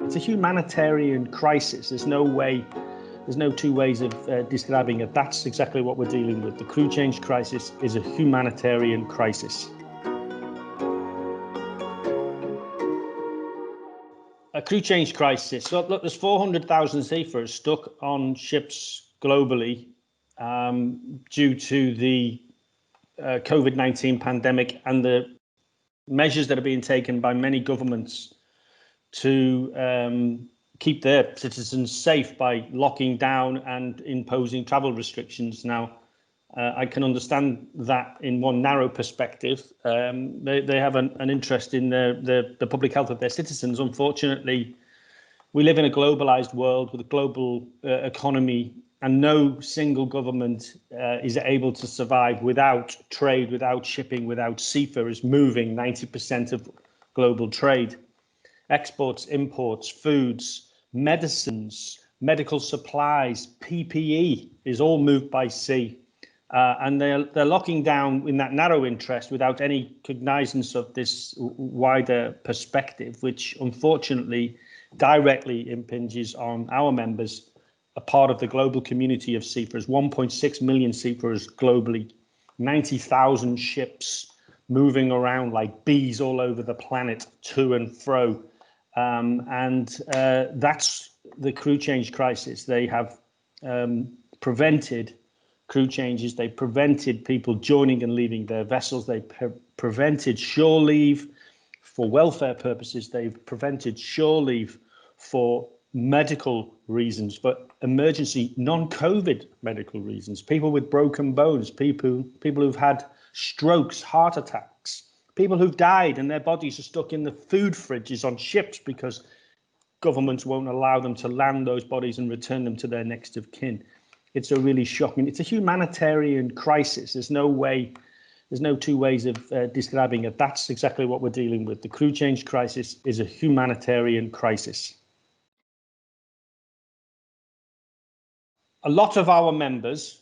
It's a humanitarian crisis. There's no two ways of describing it. That's exactly what we're dealing with. The crew change crisis is a humanitarian crisis. A crew change crisis. So look, there's 400,000 seafarers stuck on ships globally due to the COVID-19 pandemic and the measures that are being taken by many governments to keep their citizens safe by locking down and imposing travel restrictions. Now, I can understand that in one narrow perspective. They have an interest in the public health of their citizens. Unfortunately, we live in a globalized world with a global economy, and no single government is able to survive without trade, without shipping, without seafarers moving 90% of global trade. Exports, imports, foods, medicines, medical supplies, PPE is all moved by sea. And they're locking down in that narrow interest without any cognizance of this wider perspective, which unfortunately directly impinges on our members, a part of the global community of seafarers, 1.6 million seafarers globally, 90,000 ships moving around like bees all over the planet to and fro. That's the crew change crisis. They have prevented crew changes. They prevented people joining and leaving their vessels. They prevented shore leave for welfare purposes. They've prevented shore leave for medical reasons, but emergency non-COVID medical reasons. People with broken bones, people who've had strokes, heart attacks, people who've died and their bodies are stuck in the food fridges on ships because governments won't allow them to land those bodies and return them to their next of kin. It's a really shocking, it's a humanitarian crisis. There's no two ways of describing it. That's exactly what we're dealing with. The crew change crisis is a humanitarian crisis. A lot of our members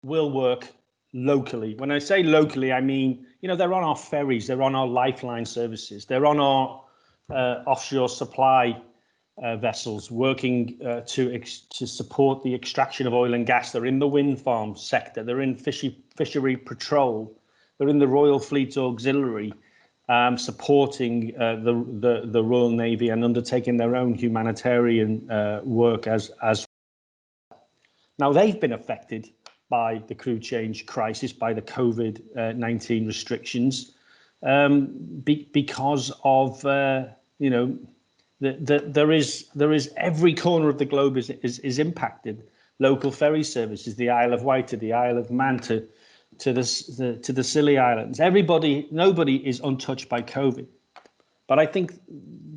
will work locally. When I say locally, I mean, they're on our ferries, they're on our lifeline services, they're on our offshore supply vessels working to support the extraction of oil and gas. They're in the wind farm sector, they're in fishery patrol, they're in the Royal Fleet Auxiliary, supporting the Royal Navy and undertaking their own humanitarian work as now. They've been affected by the crew change crisis, by the COVID-19 restrictions, because of there is every corner of the globe is impacted. Local ferry services, the Isle of Wight to the Isle of Man to the Scilly Islands. Nobody is untouched by COVID. But I think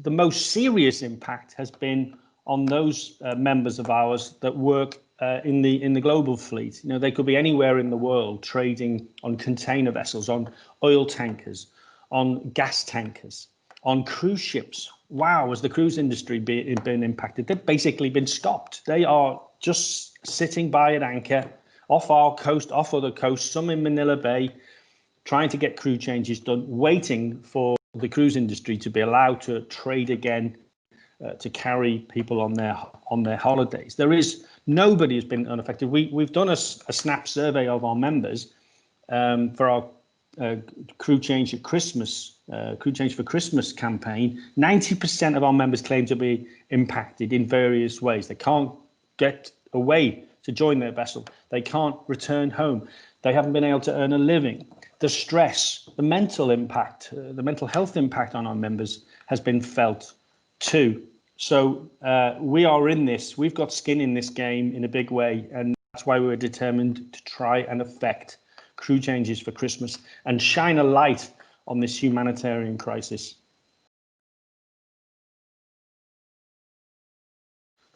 the most serious impact has been on those members of ours that work in the global fleet. They could be anywhere in the world trading on container vessels, on oil tankers, on gas tankers, on cruise ships. Wow, has the cruise industry been impacted? They've basically been stopped. They are just sitting by at anchor off our coast, off other coasts, some in Manila Bay, trying to get crew changes done, waiting for the cruise industry to be allowed to trade again, to carry people on their holidays. Nobody has been unaffected. We've done a snap survey of our members for our crew change for Christmas campaign. 90% of our members claim to be impacted in various ways. They can't get away to join their vessel. They can't return home. They haven't been able to earn a living. The stress, the mental impact, the mental health impact on our members has been felt too. So we are in this. We've got skin in this game in a big way, and that's why we're determined to try and affect crew changes for Christmas and shine a light on this humanitarian crisis.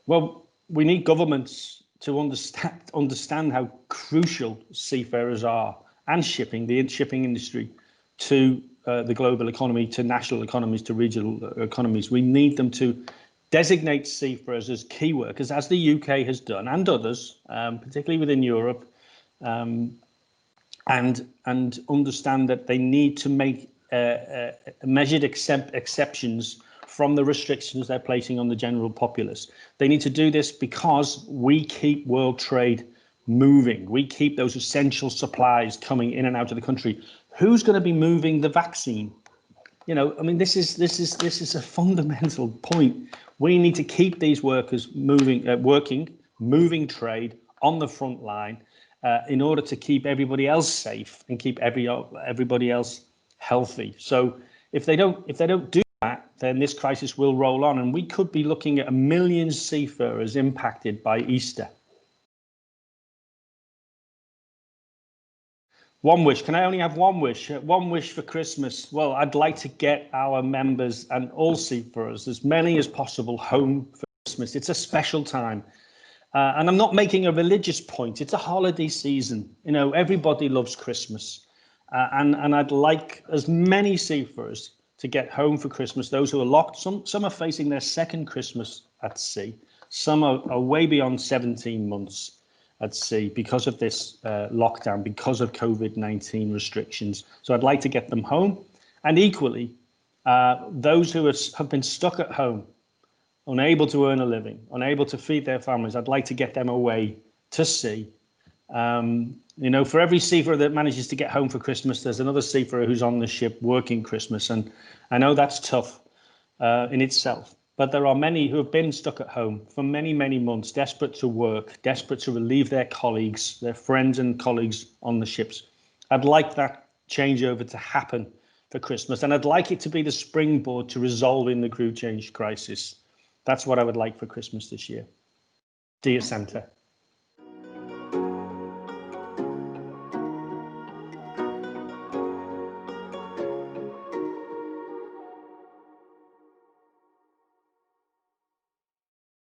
Well, we need governments to understand how crucial seafarers are, and the shipping industry, to the global economy, to national economies, to regional economies. We need them to designate seafarers as key workers, as the UK has done, and others, particularly within Europe, and understand that they need to make measured exceptions from the restrictions they're placing on the general populace. They need to do this because we keep world trade moving. We keep those essential supplies coming in and out of the country. Who's going to be moving the vaccine? You know, I mean, this is a fundamental point. We need to keep these workers moving trade on the front line in order to keep everybody else safe and keep everybody else healthy. So if they don't do that, then this crisis will roll on, and we could be looking at 1 million seafarers impacted by Easter. One wish. Can I only have one wish? One wish for Christmas. Well, I'd like to get our members and all seafarers, as many as possible, home for Christmas. It's a special time. And I'm not making a religious point. It's a holiday season. You know, everybody loves Christmas. And I'd like as many seafarers to get home for Christmas. Those who are locked, some are facing their second Christmas at sea. Some are way beyond 17 months at sea because of this lockdown, because of COVID-19 restrictions. So I'd like to get them home. And equally, those who have been stuck at home, unable to earn a living, unable to feed their families, I'd like to get them away to sea. You know, for every seafarer that manages to get home for Christmas, there's another seafarer who's on the ship working Christmas. And I know that's tough in itself. But there are many who have been stuck at home for many, many months, desperate to work, desperate to relieve their colleagues, their friends and colleagues on the ships. I'd like that changeover to happen for Christmas, and I'd like it to be the springboard to resolving the crew change crisis. That's what I would like for Christmas this year. Dear Santa.